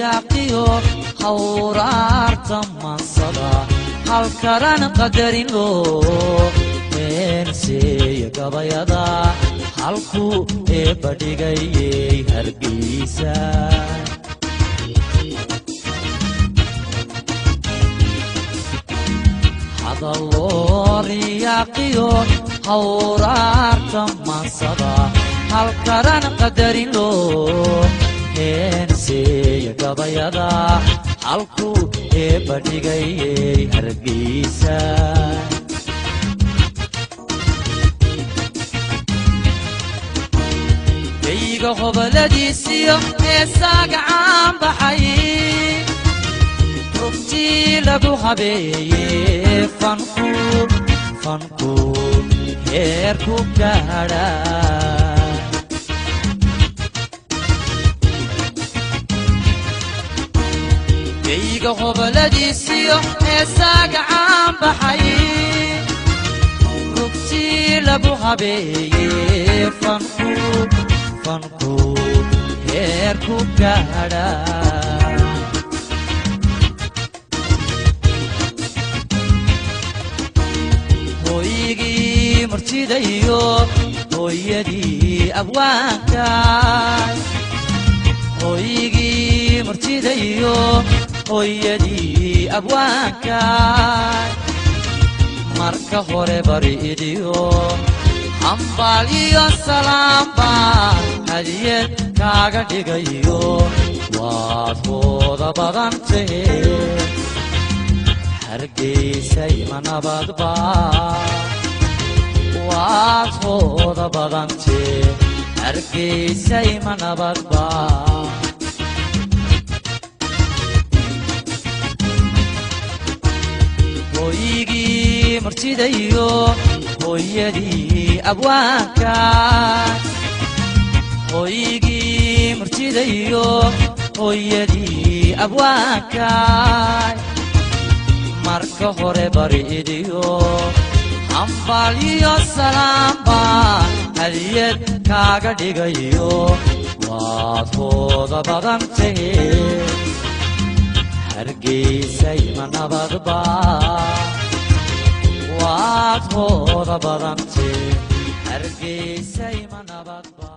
riyaqiyo hawraarta mansada halkaran qadarino eenseeya gabayada halku badhigayay Hargeisa hadallo riyaqiyo hawraarta mansada halkaran qadarino eenseeya gabayada halku badhigayay Hargeisa kayga hobaladiisiyo heesaaga caan baxay rugtii lagu habeeyey fanku heerku gaadha kayga hobaladiisiyo heesaaga caan baxay rugtii lagu habeeyey fanku heerku gaadha Hoygii Murtida iyo hooyadii abwaanka Hoygii Murtida iyo hooyadii abwaanka marka hore bariidiyo ambaal iyo salaamba hadiyad kaaga dhigayo waad hooda badantee Hargeisa ma nabadba waad hooda badantee Hargeisa ma nabadba Hoygii Murtida iyo hooyadii abwaanka Hoygii Murtida iyo hooyadii abwaanka marka hore bariidiyo ambaal iyo salaamba hadiyad kaaga dhigayo waad hooda badantee Hargeisa ma nabadba waad hooda badantee Hargeisa ma nabadba